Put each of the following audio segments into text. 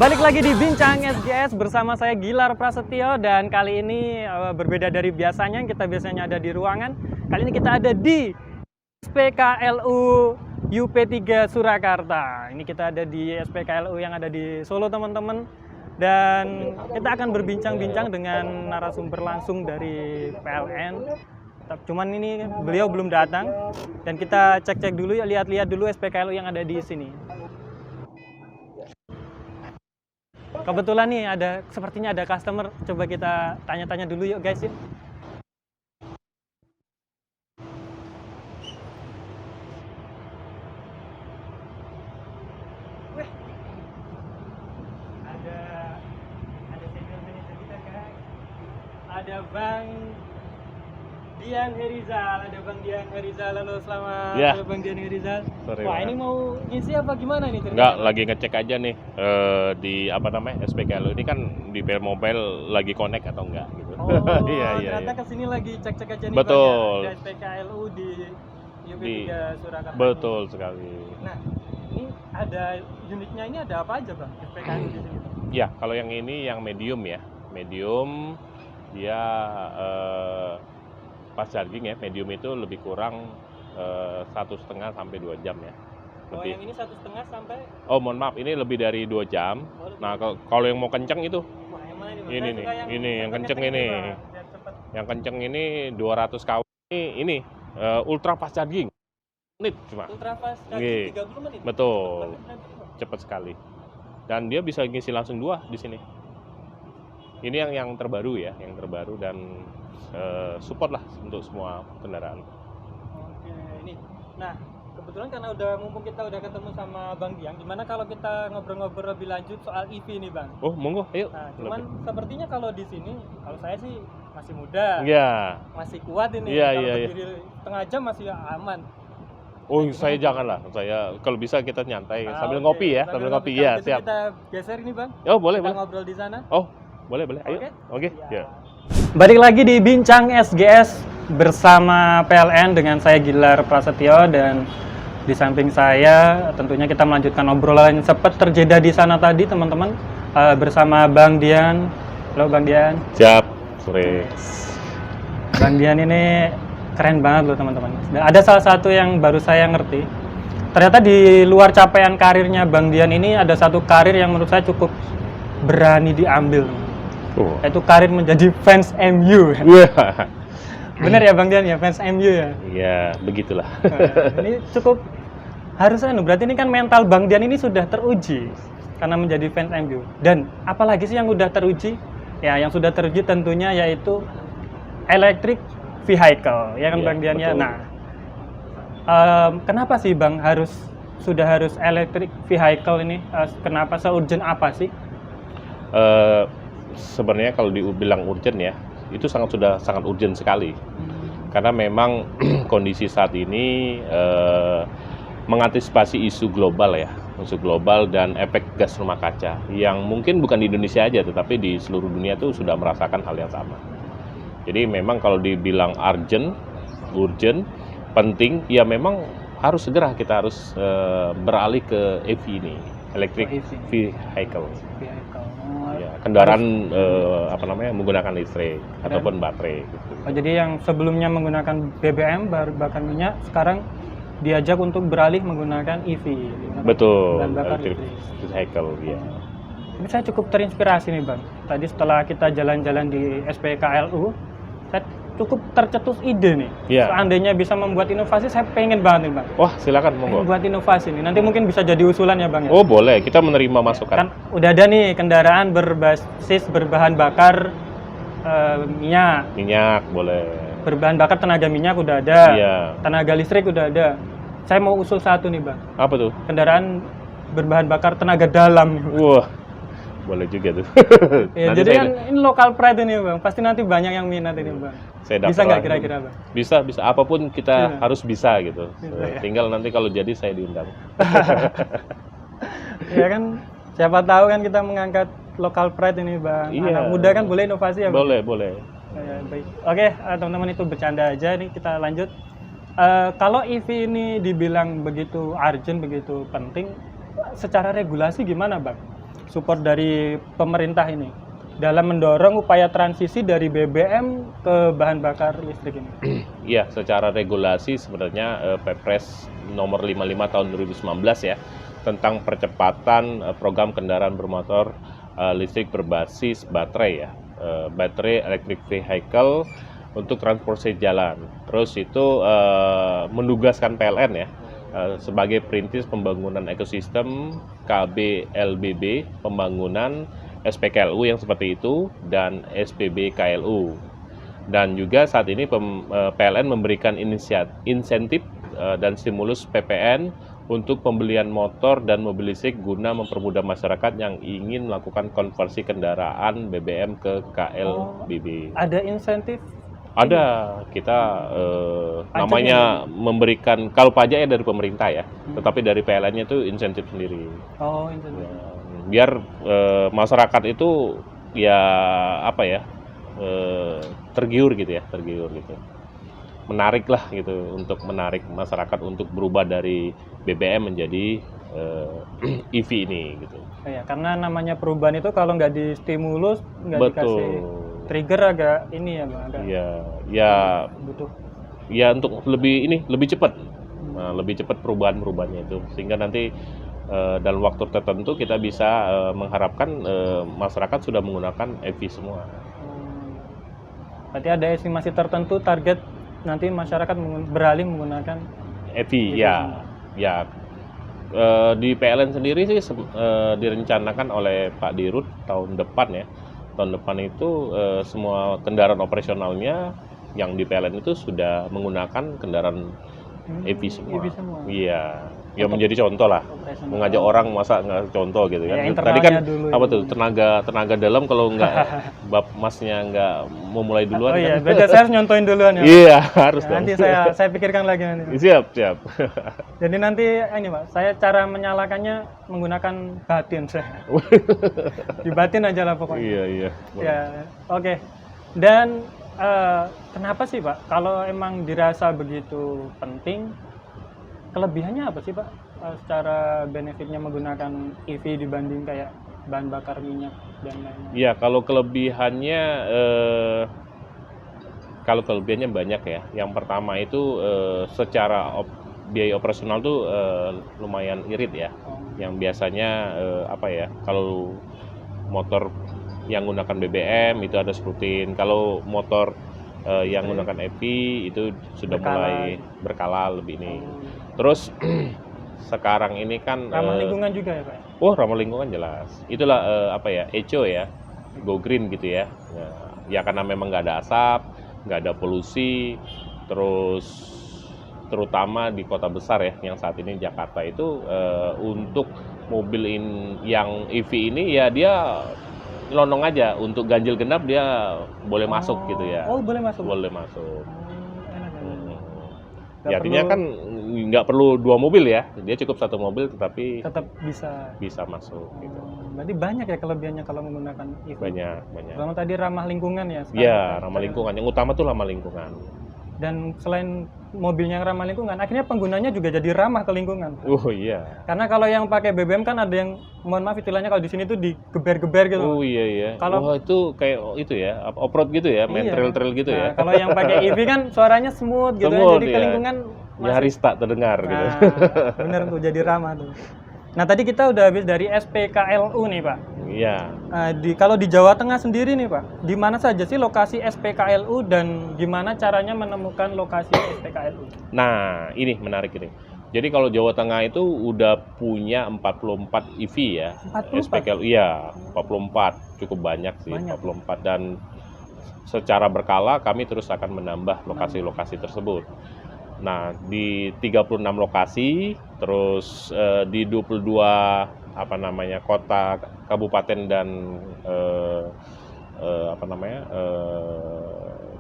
Balik lagi di Bincang SGS bersama saya Gilar Prasetyo, dan kali ini berbeda dari biasanya. Kita biasanya ada di ruangan. Kali ini kita ada di SPKLU UP3 Surakarta. Ini kita ada di SPKLU yang ada di Solo, teman-teman. Dan kita akan berbincang-bincang dengan narasumber langsung dari PLN. Cuman ini beliau belum datang, dan kita cek-cek dulu, lihat-lihat dulu SPKLU yang ada di sini. Kebetulan nih sepertinya ada customer. Coba kita tanya-tanya dulu yuk guys ya. Wih, ada senior manager kita kan. Ada Bang Dian Herizal, halo selamat ya. Bang Dian Herizal. Sorry, Wah, ini mau ngisi apa gimana nih? Enggak, lagi ngecek aja nih di SPKLU ini kan di PR Mobile lagi connect atau enggak gitu. Oh, iya. Ternyata kesini lagi cek-cek aja nih. Betul. Bang, ya. Di SPKLU di UP3 Surakarta. Betul sekali. Nah, ini ada unitnya, ini ada apa aja Bang SPKLU di sini? Ya, kalau yang ini yang medium ya. Medium dia pas charging ya, medium itu lebih kurang 1,5 sampai 2 jam ya. Oh, yang ini 1,5 sampai? Oh, mohon maaf, ini lebih dari 2 jam. Nah, kalau yang mau kenceng itu, wah, yang mana ini nih, yang kenceng ini. Yang kenceng ini 200 kW. Ini ultra fast charging. Menit cuma. Ultra fast charging 30 menit. Betul. Cepat sekali. Dan dia bisa ngisi langsung 2 di sini. Ini yang terbaru ya, yang terbaru dan support lah untuk semua kendaraan. Oke, ini. Nah, kebetulan karena mumpung kita udah ketemu sama Bang Dian, gimana kalau kita ngobrol-ngobrol lebih lanjut soal EV nih Bang? Oh, monggo, ayo. Nah, cuman sepertinya kalau di sini, kalau saya sih masih muda. Iya. Masih kuat ini. Iya, kalau iya. berdiri setengah jam masih aman. Oh, saya janganlah. Saya kalau bisa kita nyantai sambil oke. ngopi ya, sambil ngopi ya, gitu siap. Kita geser ini Bang. Oh, boleh, Kita boleh. ngobrol di sana. Oh, boleh. Ayo. Oke. Ya. Balik lagi di Bincang SGS bersama PLN dengan saya Gilar Prasetyo, dan di samping saya tentunya kita melanjutkan obrolan yang sempat terjadi di sana tadi, teman-teman, bersama Bang Dian. Halo Bang Dian. Siap. Sore. Bang Dian ini keren banget loh teman-teman. Dan ada salah satu yang baru saya ngerti. Ternyata di luar capaian karirnya Bang Dian ini ada satu karir yang menurut saya cukup berani diambil. Yaitu karir menjadi fans MU. Bener ya Bang Dian ya, fans MU ya? Iya, begitulah. Nah, ini cukup harusnya, berarti ini kan mental Bang Dian ini sudah teruji karena menjadi fans MU. Dan apalagi sih yang sudah teruji? Ya, yang sudah teruji tentunya yaitu electric vehicle, ya kan Bang Dian ya? Nah, kenapa sih Bang sudah harus electric vehicle ini? Kenapa, se-urgent apa sih? Sebenarnya kalau dibilang urgent ya, itu sangat urgent sekali. Karena memang kondisi saat ini mengantisipasi isu global dan efek gas rumah kaca yang mungkin bukan di Indonesia aja, tetapi di seluruh dunia itu sudah merasakan hal yang sama. Jadi memang kalau dibilang urgent, penting, ya memang kita harus beralih ke EV ini, electric vehicle. Ya, kendaraan menggunakan listrik ataupun baterai gitu. Oh, jadi yang sebelumnya menggunakan BBM bakar minyak sekarang diajak untuk beralih menggunakan EV. Betul, electric vehicle ya. Ini saya cukup terinspirasi nih Bang. Tadi setelah kita jalan-jalan di SPKLU, saya cukup tercetus ide nih. Ya. Seandainya bisa membuat inovasi, saya pengen banget nih Bang. Wah, silakan monggo. Buat inovasi nih. Nanti mungkin bisa jadi usulan ya Bang ya. Oh, boleh. Kita menerima masukan. Kan udah ada nih kendaraan berbahan bakar minyak. Minyak boleh. Berbahan bakar tenaga minyak udah ada. Iya. Tenaga listrik udah ada. Saya mau usul satu nih Bang. Apa tuh? Kendaraan berbahan bakar tenaga dalam. Wah, boleh juga tuh. Ya, jadi kan ini lokal pride ini Bang. Pasti nanti banyak yang minat ini Bang. Bisa nggak kira-kira Bang? Bisa. Apapun kita harus bisa gitu. Ya. Tinggal nanti kalau jadi saya diundang. Ya kan, siapa tahu kan kita mengangkat lokal pride ini Bang. Iya. Anak muda kan boleh inovasi ya Bang? Boleh. Ya, baik. Oke, teman-teman, itu bercanda aja nih, kita lanjut. Kalau EV ini dibilang begitu urgent, begitu penting, secara regulasi gimana Bang? support dari pemerintah ini dalam mendorong upaya transisi dari BBM ke bahan bakar listrik ini? Iya, secara regulasi sebenarnya Perpres nomor 55 tahun 2019 ya, tentang percepatan program kendaraan bermotor listrik berbasis baterai ya, baterai electric vehicle untuk transportasi jalan. Terus itu menugaskan PLN ya, sebagai perintis pembangunan ekosistem KBLBB, pembangunan SPKLU yang seperti itu, dan SPBKLU. Dan juga saat ini PLN memberikan insentif dan stimulus PPN untuk pembelian motor dan mobil listrik guna mempermudah masyarakat yang ingin melakukan konversi kendaraan BBM ke KLBB. Ada insentif? Ada, kita namanya memberikan, kalau pajaknya dari pemerintah ya, tetapi dari PLN-nya itu insentif sendiri. Oh, insentif. Ya, biar masyarakat itu ya apa ya, tergiur gitu, menarik lah gitu, untuk menarik masyarakat untuk berubah dari BBM menjadi EV ini gitu. Ya, karena namanya perubahan itu kalau nggak distimulus, nggak dikasih trigger agak ini ya Bang, agak butuh. Ya untuk lebih cepat, lebih cepat perubahannya itu, sehingga nanti dalam waktu tertentu kita bisa mengharapkan masyarakat sudah menggunakan EV semua. Berarti ada estimasi tertentu target nanti masyarakat beralih menggunakan EV ya. Di PLN sendiri sih direncanakan oleh Pak Dirut tahun depan ya. Tahun depan itu semua kendaraan operasionalnya yang di PLN itu sudah menggunakan kendaraan EV semua. Iya. Ya menjadi contoh lah, mengajak orang masa nggak contoh gitu kan. Tadi kan apa tuh tenaga dalam kalau nggak masnya nggak mau mulai duluan. Oh iya, kan? beda saya harus nyontoin duluan ya. Iya harus dong. Nanti saya pikirkan lagi nanti. Siap. Jadi nanti ini Pak, saya cara menyalakannya menggunakan batin saya. Dibatin aja lah pokoknya. Iya. Ya, oke. Dan kenapa sih Pak, kalau emang dirasa begitu penting, kelebihannya apa sih Pak, secara benefitnya menggunakan EV dibanding kayak bahan bakar minyak dan lain-lain? Iya, kalau kelebihannya banyak ya. Yang pertama itu secara biaya operasional tuh lumayan irit ya. Yang biasanya kalau motor yang menggunakan BBM itu ada rutin. Kalau motor yang menggunakan EV itu sudah mulai berkala lebih ini. Terus sekarang ini kan ramah lingkungan juga ya Pak? Oh, ramah lingkungan jelas. Itulah eco ya, go green gitu ya. Ya karena memang nggak ada asap, nggak ada polusi. Terus terutama di kota besar ya, yang saat ini Jakarta itu untuk mobil yang EV ini ya dia nyelonong aja, untuk ganjil genap dia boleh masuk gitu ya. Oh, boleh masuk. Boleh masuk. Enak. Ya, artinya kan nggak perlu 2 mobil ya, dia cukup 1 mobil tetapi tetap bisa masuk gitu. Berarti banyak ya kelebihannya kalau menggunakan EV. Banyak. Pertama tadi ramah lingkungan ya. Iya, ramah lingkungan. Yang utama tuh ramah lingkungan. Dan selain mobilnya yang ramah lingkungan, akhirnya penggunanya juga jadi ramah ke lingkungan. Oh iya. Karena kalau yang pakai BBM kan ada yang, mohon maaf istilahnya kalau di sini tuh digeber-geber gitu. Oh iya. Kalau itu kayak itu ya, off-road gitu ya, main trail-trail gitu ya. Kalau yang pakai EV kan suaranya smooth gitu ya, jadi ke lingkungan nyaris tak terdengar gitu. Bener tuh, jadi ramah tuh. Nah tadi kita udah habis dari SPKLU nih Pak. Iya. Kalau di Jawa Tengah sendiri nih Pak, di mana saja sih lokasi SPKLU dan gimana caranya menemukan lokasi SPKLU? Nah ini menarik ini. Jadi kalau Jawa Tengah itu udah punya 44 EV ya. 44? SPKLU iya, 44. Cukup banyak sih, 44. Dan secara berkala kami terus akan menambah lokasi-lokasi tersebut. Nah, di 36 lokasi, terus di 22 kota, kabupaten dan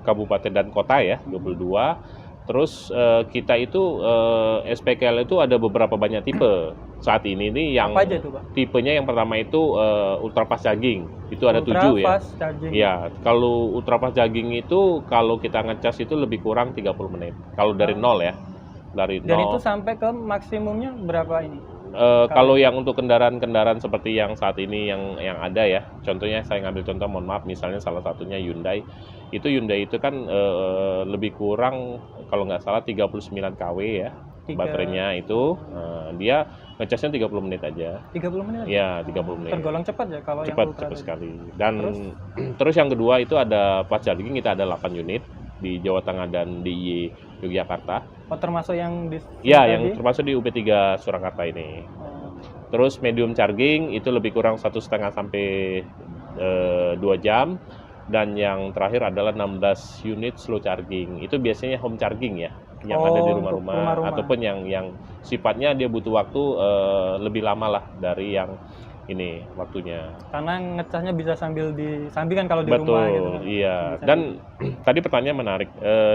kabupaten dan kota ya, 22. Terus kita itu SPKL itu ada beberapa banyak tipe. Saat ini nih yang apa aja itu, Pak? Tipenya yang pertama itu ultrafast charging. Itu ada 7 ya. Iya, kalau ultrafast charging itu kalau kita ngecas itu lebih kurang 30 menit. Kalau dari nol ya. Dari Dan nol. itu sampai ke maksimumnya berapa ini? Kalau yang untuk kendaraan-kendaraan seperti yang saat ini yang ada ya, contohnya saya ngambil contoh, mohon maaf, misalnya salah satunya Hyundai. Hyundai itu kan lebih kurang kalau nggak salah 39 kW ya baterainya itu. Dia ngecasnya 30 menit aja. 30 menit? Ya, 30 menit. Tergolong cepat ya kalau cepat, yang ultra cepat tadi. sekali. Dan terus yang kedua itu ada fast charging, kita ada 8 unit di Jawa Tengah dan di Yogyakarta. Oh, termasuk yang di Ya, tadi? yang termasuk di UP3 Surakarta ini. Oh. Terus medium charging itu lebih kurang 1,5 sampai 2 jam. Dan yang terakhir adalah 16 unit slow charging. Itu biasanya home charging ya, yang ada di rumah-rumah, ataupun yang sifatnya dia butuh waktu lebih lama lah dari yang ini waktunya. Karena ngecasnya bisa sambil disampingkan kalau di Betul, rumah gitu. Iya. Dan tadi pertanyaan menarik,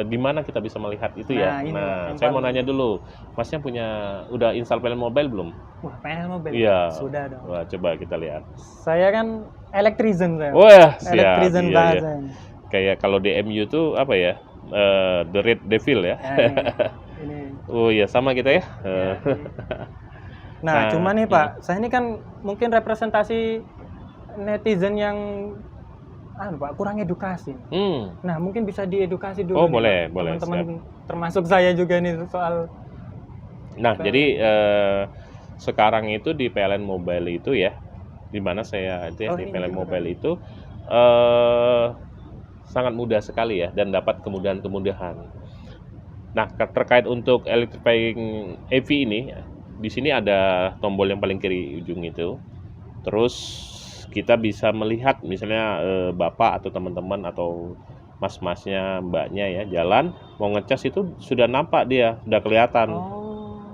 di mana kita bisa melihat itu ya? Nah, saya mau nanya dulu, Masnya udah install PLN Mobile belum? Wah, PLN Mobile? Iya. Sudah dong. Wah, coba kita lihat. Saya kan Electrizen saya. Wah, siap. Electrizen Iya. bahasa. Kayak kalau DMU tuh apa ya? The Red Devil ya. Ini. Oh iya, sama kita ya. Nah, cuma nih Pak, saya ini kan mungkin representasi netizen yang Pak, kurang edukasi. Nah, mungkin bisa diedukasi dulu. Oh, nih, boleh. Teman-teman termasuk saya juga nih soal. Nah, jadi sekarang itu di PLN Mobile itu ya, di mana saya itu ya, di PLN Mobile itu sangat mudah sekali ya, dan dapat kemudahan-kemudahan. Nah, terkait untuk electrifying EV ini, di sini ada tombol yang paling kiri ujung itu. Terus kita bisa melihat misalnya bapak atau teman-teman atau mas-masnya, mbaknya ya, jalan mau ngecas itu sudah nampak, dia sudah kelihatan.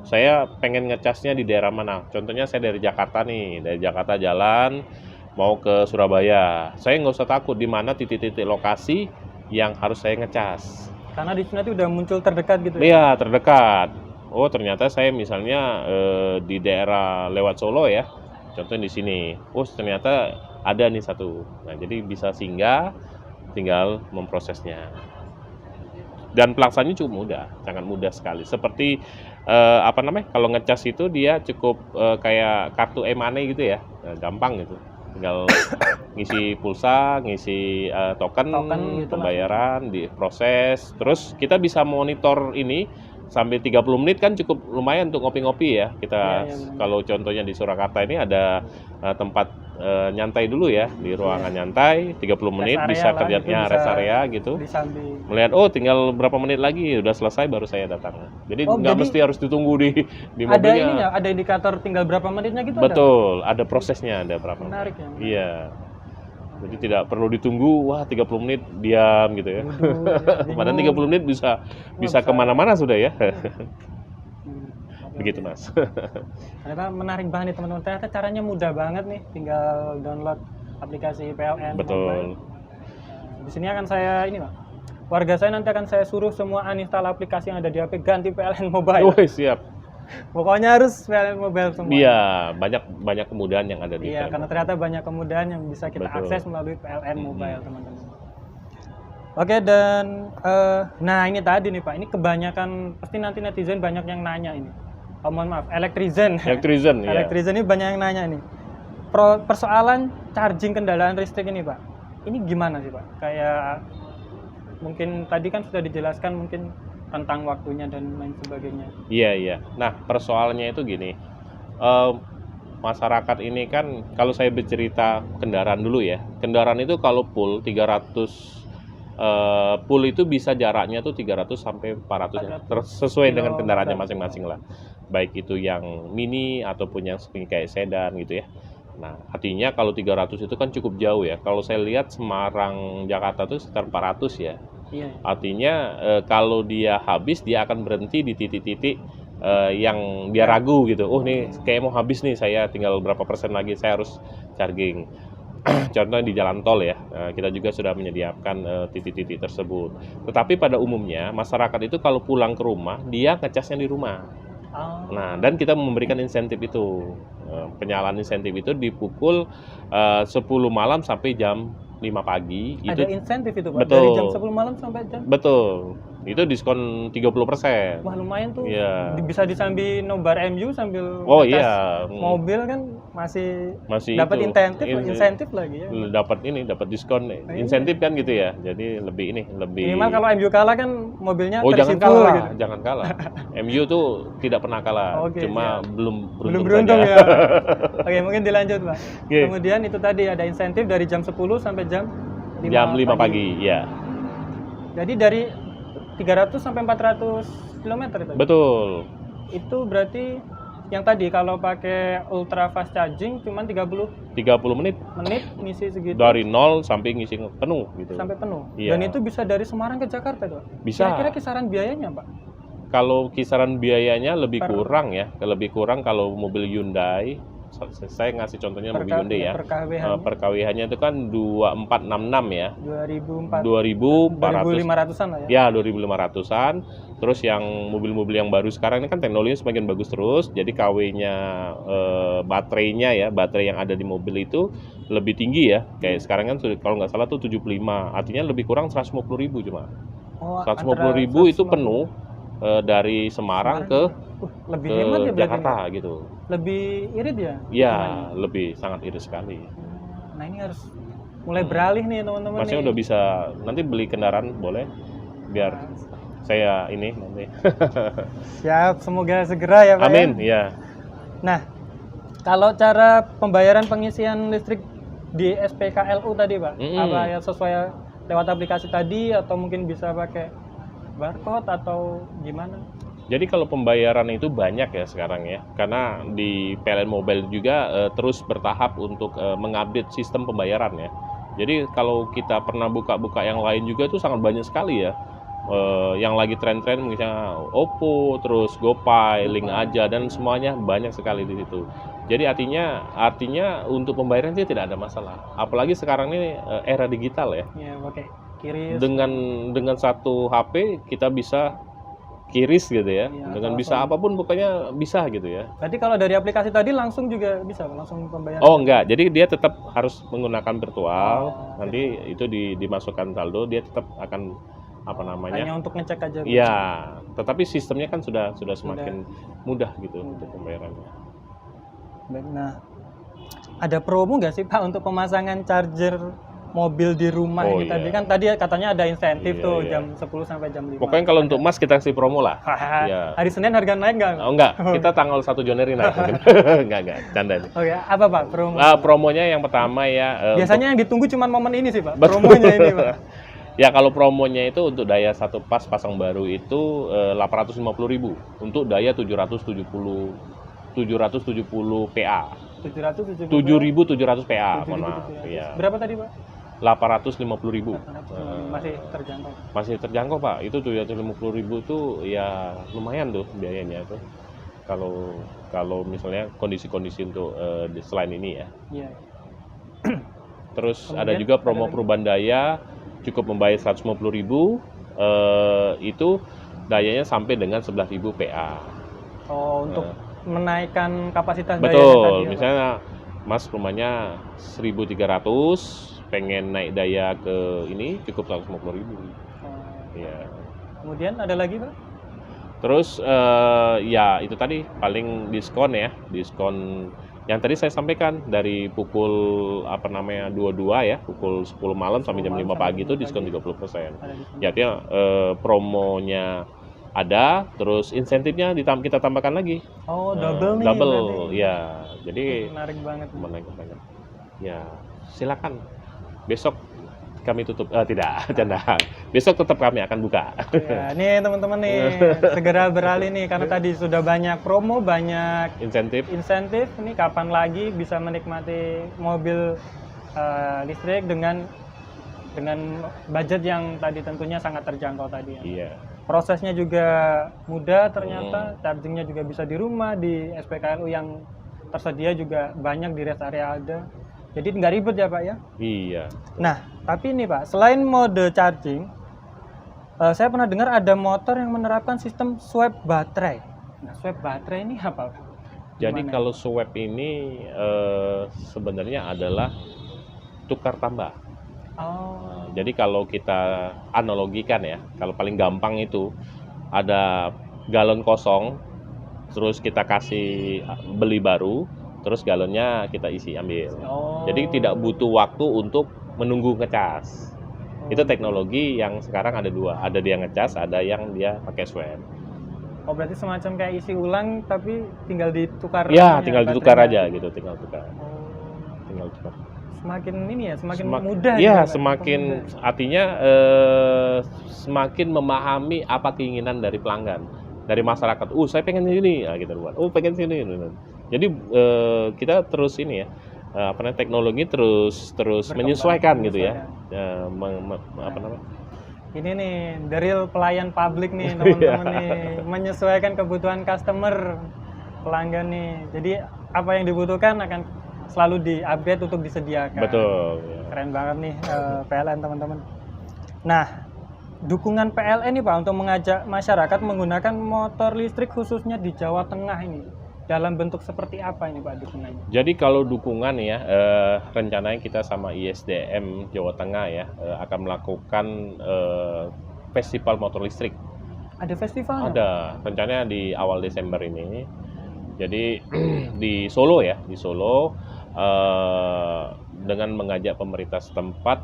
Saya pengen ngecasnya di daerah mana? Contohnya saya dari Jakarta nih, dari Jakarta jalan mau ke Surabaya. Saya nggak usah takut di mana titik-titik lokasi yang harus saya ngecas. Karena di sini udah muncul terdekat gitu. Iya, terdekat. Oh, ternyata saya misalnya di daerah lewat Solo ya. Contohnya di sini. Oh, ternyata ada nih satu. Nah, jadi bisa singgah, tinggal memprosesnya. Dan pelaksanaannya cukup mudah, sangat mudah sekali. Seperti kalau ngecas itu dia cukup kayak kartu e-money gitu ya, gampang gitu. Tinggal ngisi pulsa, ngisi token gitu, pembayaran, diproses. Terus kita bisa monitor ini sampai 30 menit kan cukup lumayan untuk ngopi-ngopi ya. Kita kalau contohnya di Surakarta ini ada tempat nyantai dulu ya, di ruangan nyantai 30 menit bisa kerjanya rest area gitu. Melihat tinggal berapa menit lagi udah selesai baru saya datang. Jadi nggak mesti harus ditunggu di mobilnya. Ada ininya, ada indikator tinggal berapa menitnya gitu. Betul, ada prosesnya, ada berapa. Menarik ya. Iya. Jadi tidak perlu ditunggu, 30 menit diam gitu ya. Padahal 30 menit bisa kemana-mana sudah ya. Begitu Mas. Ternyata menarik banget nih teman-teman. Ternyata caranya mudah banget nih, tinggal download aplikasi PLN. Betul. Di sini akan saya warga saya nanti akan saya suruh semua uninstall aplikasi yang ada di HP, ganti PLN Mobile. Oh, siap. Pokoknya harus PLN Mobile semua. Iya, banyak kemudahan yang ada di PLN. Karena ternyata banyak kemudahan yang bisa kita akses melalui PLN Mobile, teman-teman. Oke, dan nah ini tadi nih Pak, ini kebanyakan pasti nanti netizen banyak yang nanya ini. Oh, mohon maaf, Electrizen ini banyak yang nanya ini. Persoalan charging kendaraan listrik ini Pak, ini gimana sih Pak? Kayak mungkin tadi kan sudah dijelaskan mungkin tentang waktunya dan lain sebagainya. Iya. Nah, persoalannya itu gini, masyarakat ini kan, kalau saya bercerita kendaraan dulu ya, kendaraan itu kalau full 300 full itu bisa jaraknya tuh 300 sampai 400 ya, sesuai dengan kendaraannya masing-masing lah. Baik itu yang mini ataupun yang kayak sedan gitu ya. Nah, artinya kalau 300 itu kan cukup jauh ya. Kalau saya lihat Semarang Jakarta tuh sekitar 400 ya. Iya. Artinya kalau dia habis dia akan berhenti di titik-titik yang dia ragu gitu. Oh, nih kayak mau habis nih, saya tinggal berapa persen lagi saya harus charging. Contohnya di jalan tol ya, kita juga sudah menyediakan titik-titik tersebut. Tetapi pada umumnya masyarakat itu kalau pulang ke rumah dia ngecasnya di rumah. Nah, dan kita memberikan insentif itu, penyalaan insentif itu di pukul 10 malam sampai jam 5 pagi. Ada insentif itu Pak? Betul. Dari jam 10 malam sampai jam? Betul. Itu diskon 30%. Wah lumayan tuh. Iya. Bisa disambi nobar MU sambil Oh ngetes iya. mobil kan masih Masih dapat itu, insentif lagi ya. dapat diskon, iya. insentif kan gitu ya. Jadi lebih Minimal kalau MU kalah kan mobilnya Oh jangan terisi full kalah, gitu. jangan kalah. MU tuh tidak pernah kalah, Oke, cuma siap. belum Belum beruntung beruntung saja. ya. Oke, mungkin dilanjut, Pak. Oke. Kemudian itu tadi ada insentif dari jam 10 sampai jam 5 Jam 5 pagi, ya. Jadi dari 300 sampai 400 km itu. Betul. Itu berarti yang tadi kalau pakai ultra fast charging cuman 30 menit menit ngisi segitu dari 0 sampai ngisi penuh gitu. sampai penuh. Iya. Dan itu bisa dari Semarang ke Jakarta tuh. Bisa. Kira-kira kisaran biayanya, Pak? Kalau kisaran biayanya lebih Per- kurang ya, lebih kurang kalau mobil Hyundai. Saya ngasih contohnya mobil Hyundai ya. Per KWH Per KWH-nya itu kan 2466 ya. 2400 2500-an lah ya. Ya, 2500-an. Terus yang mobil-mobil yang baru sekarang ini kan teknologinya semakin bagus terus. Jadi KW-nya baterainya ya, baterai yang ada di mobil itu lebih tinggi ya. Kayak sekarang kan kalau nggak salah tuh 75. Artinya lebih kurang 150.000 cuma. Oh, 150.000 itu 150. penuh dari Semarang ke lebih hemat ya berarti Jakarta ini. gitu. Lebih irit ya? Ya, lebih sangat irit sekali. Nah, ini harus mulai beralih nih teman-teman Masnya nih. udah bisa nanti beli kendaraan boleh biar saya ini nanti. Siap, semoga segera ya, Pak. Amin, Ya? ya. Nah, kalau cara pembayaran pengisian listrik di SPKLU tadi, Pak, apa ya sesuai lewat aplikasi tadi atau mungkin bisa pakai barcode atau gimana? Jadi kalau pembayaran itu banyak ya sekarang ya, karena di PLN Mobile juga terus bertahap untuk mengupdate sistem pembayaran ya. Jadi kalau kita pernah buka-buka yang lain juga itu sangat banyak sekali ya. Yang lagi tren-tren misalnya Oppo, terus GoPay, Link Aja dan semuanya banyak sekali di situ. Jadi artinya untuk pembayaran itu tidak ada masalah. Apalagi sekarang ini era digital ya. Ya, oke. Kiris. Dengan satu HP kita bisa kiris gitu ya. Iya, Dengan atau bisa apapun pokoknya bisa gitu ya. Berarti kalau dari aplikasi tadi langsung juga bisa, langsung pembayaran. Oh enggak, jadi dia tetap harus menggunakan virtual. Oh, Nanti itu dimasukkan saldo, dia tetap akan apa namanya? Hanya untuk ngecek aja. Iya, tetapi sistemnya kan sudah semakin mudah gitu untuk pembayarannya. Baik, nah ada promo nggak sih Pak untuk pemasangan charger mobil di rumah Oh, ini iya. tadi kan tadi katanya ada insentif Iya, tuh iya. jam 10 sampai jam 5. Pokoknya kalau untuk Mas kita kasih promo lah. Iya. Hari Senin harga naik nggak? Oh enggak, kita tanggal 1 Januari naik mungkin. Enggak, canda nih. Oke, apa Pak promo? Promonya yang pertama ya Biasanya yang ditunggu cuma momen ini sih Pak, Betul. promonya ini Pak. Ya kalau promonya itu untuk daya satu pas pasang baru itu 850.000, untuk daya 770 PA. 770. 7.700 PA, mohon maaf. 7.700. Iya. Berapa tadi Pak? 850.000. Masih terjangkau. Masih terjangkau Pak. Itu 750.000 tuh ya lumayan tuh biayanya tuh. Kalau misalnya kondisi-kondisi untuk selain ini ya. Iya. Terus Kemudian ada juga promo ada lagi? perubahan daya, cukup membayar 150.000, itu dayanya sampai dengan 11.000 PA. Oh, untuk menaikkan kapasitas dayanya Betul, tadi ya, Pak? misalnya Mas rumahnya 1.300, pengen naik daya ke ini cukup 150.000. Oh. Ya. Kemudian ada lagi Pak? Terus ya itu tadi paling diskon ya, diskon yang tadi saya sampaikan dari pukul 22 ya, pukul 10 malam sampai jam 5 pagi itu diskon 30%. Ada di sini. Ya artinya promonya ada, terus insentifnya kita tambahkan lagi. Oh, double nih. Double, berarti. ya. Jadi Menarik banget. menaik banget. Ya, silakan. Besok kami tutup, tidak, canda. Besok tetap kami akan buka. Ya, nih teman-teman nih, segera beralih nih karena tadi sudah banyak promo, banyak Insentif. Ini kapan lagi bisa menikmati mobil listrik dengan budget yang tadi tentunya sangat terjangkau tadi ya. Iya. Prosesnya juga mudah ternyata, chargingnya juga bisa di rumah, di SPKLU yang tersedia juga banyak, di rest area ada. Jadi nggak ribet ya Pak ya? Iya. Nah, tapi ini Pak, selain mode charging, saya pernah dengar ada motor yang menerapkan sistem swap baterai. Nah, swap baterai ini apa Pak? Jadi Gimana? kalau swap ini sebenarnya adalah tukar tambah. Oh, Jadi kalau kita analogikan ya, kalau paling gampang itu ada galon kosong, terus kita kasih beli baru, terus galonnya kita isi ambil. oh. Jadi tidak butuh waktu untuk menunggu ngecas. Itu teknologi yang sekarang ada dua, ada dia ngecas, ada yang dia pakai swab. Oh, berarti semacam kayak isi ulang tapi tinggal ditukar. Ya, ini tinggal ditukar baterainya. aja gitu, tinggal tukar. Oh, Tinggal tukar. semakin ini ya, semakin Semak- mudah. Ya, gitu, Pak. semakin Mudah. artinya semakin memahami apa keinginan dari pelanggan, dari masyarakat. Saya pengen ini, nah, gitu buat. Pengen sini. Jadi kita terus ini ya, teknologi terus Berkembang, menyesuaikan gitu ya. menyesuaikan. Apa namanya? Ini nih, the real pelayan publik nih teman-teman nih, menyesuaikan kebutuhan customer, pelanggan nih. Jadi apa yang dibutuhkan akan selalu di-update untuk disediakan. Betul. Ya. Keren banget nih PLN teman-teman. Nah, dukungan PLN nih Pak untuk mengajak masyarakat menggunakan motor listrik khususnya di Jawa Tengah ini. Dalam bentuk seperti apa ini Pak dukungannya? Jadi kalau dukungan ya, rencananya kita sama ISDM Jawa Tengah ya akan melakukan festival motor listrik. Ada festivalnya? Ada, rencananya di awal Desember ini. Jadi di Solo ya, di Solo dengan mengajak pemerintah setempat,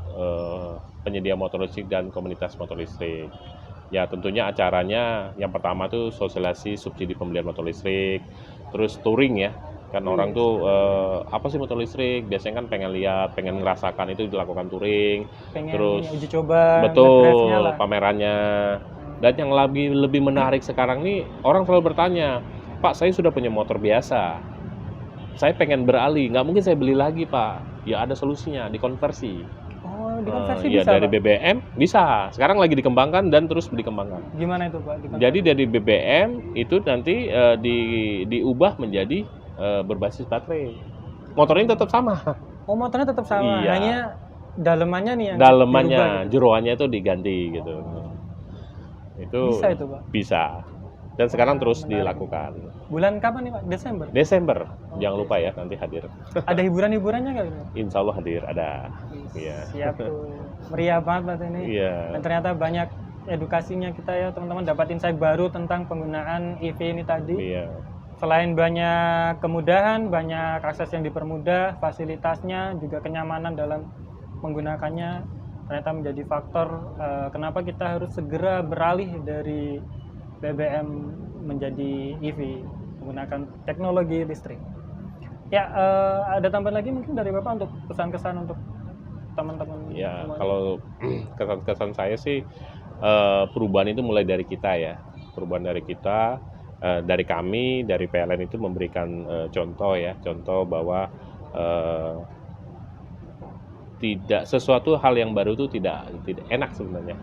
penyedia motor listrik dan komunitas motor listrik. Ya tentunya acaranya yang pertama tuh sosialisasi subsidi pembelian motor listrik, terus touring ya. Kan orang tuh apa sih motor listrik? Biasanya kan pengen lihat, pengen ngerasakan, itu dilakukan touring. Pengen Terus uji coba, betul nge-drive-nya lah. pamerannya. Dan yang lebih menarik sekarang nih, orang selalu bertanya, Pak saya sudah punya motor biasa, saya pengen beralih, nggak mungkin saya beli lagi Pak. Ya ada solusinya, dikonversi. Oh, dikonversi Ya bisa dari Pak? BBM bisa, sekarang lagi dikembangkan dan terus dikembangkan. Gimana itu Pak? Dikonversi? Jadi dari BBM itu nanti diubah menjadi berbasis baterai. Motornya tetap sama. Oh, motornya tetap sama, Iya. hanya dalemannya nih yang Dalemannya, dirubah gitu. jeroannya itu diganti gitu. Itu Bisa itu Pak? bisa. Dan sekarang terus menarik. dilakukan. Bulan kapan nih Pak? Desember? Desember, jangan lupa ya nanti hadir. Ada hiburan-hiburannya nggak Pak? Insya Allah hadir, ada. Iya. Siap tuh. Meriah banget Pak ini. Iya. Dan ternyata banyak edukasinya kita ya teman-teman, dapat insight baru tentang penggunaan EV ini tadi. Iya. Selain banyak kemudahan, banyak akses yang dipermudah, fasilitasnya, juga kenyamanan dalam menggunakannya, ternyata menjadi faktor kenapa kita harus segera beralih dari BBM menjadi EV, menggunakan teknologi listrik. Ya, ada tambahan lagi mungkin dari Bapak untuk pesan-kesan untuk teman-teman? Ya, semuanya? kalau kesan-kesan saya sih perubahan itu mulai dari kita ya. Perubahan dari kita, dari kami, dari PLN itu memberikan contoh ya, contoh bahwa tidak sesuatu hal yang baru itu tidak enak sebenarnya.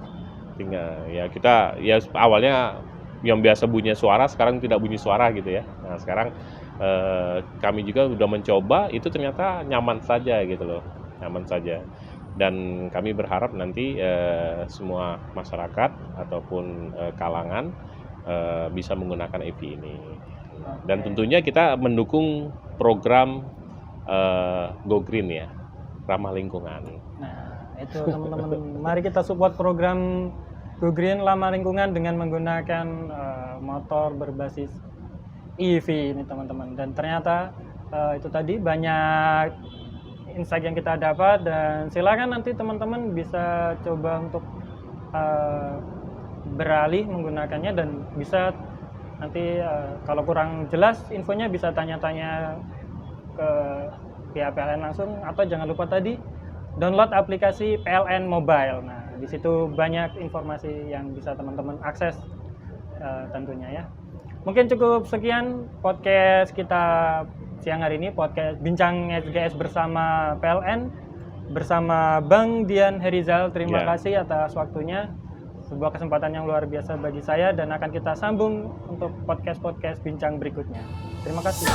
Tinggal ya kita ya awalnya yang biasa bunyi suara sekarang tidak bunyi suara gitu ya. Nah, sekarang kami juga udah mencoba, itu ternyata nyaman saja gitu loh, nyaman saja. Dan kami berharap nanti semua masyarakat ataupun kalangan bisa menggunakan EV ini. Dan tentunya kita mendukung program Go Green ya, ramah lingkungan. Nah, itu teman-teman, mari kita support program Go Green ramah lingkungan dengan menggunakan motor berbasis EV ini teman-teman. Dan ternyata itu tadi banyak insight yang kita dapat, dan silakan nanti teman-teman bisa coba untuk beralih menggunakannya, dan bisa nanti kalau kurang jelas infonya bisa tanya-tanya ke pihak PLN langsung, atau jangan lupa tadi download aplikasi PLN Mobile. Nah, di situ banyak informasi yang bisa teman-teman akses tentunya ya. Mungkin cukup sekian podcast kita siang hari ini, podcast Bincang SGS bersama PLN, bersama Bang Dian Herizal. Terima kasih atas waktunya. Sebuah kesempatan yang luar biasa bagi saya, dan akan kita sambung untuk podcast-podcast bincang berikutnya. Terima kasih.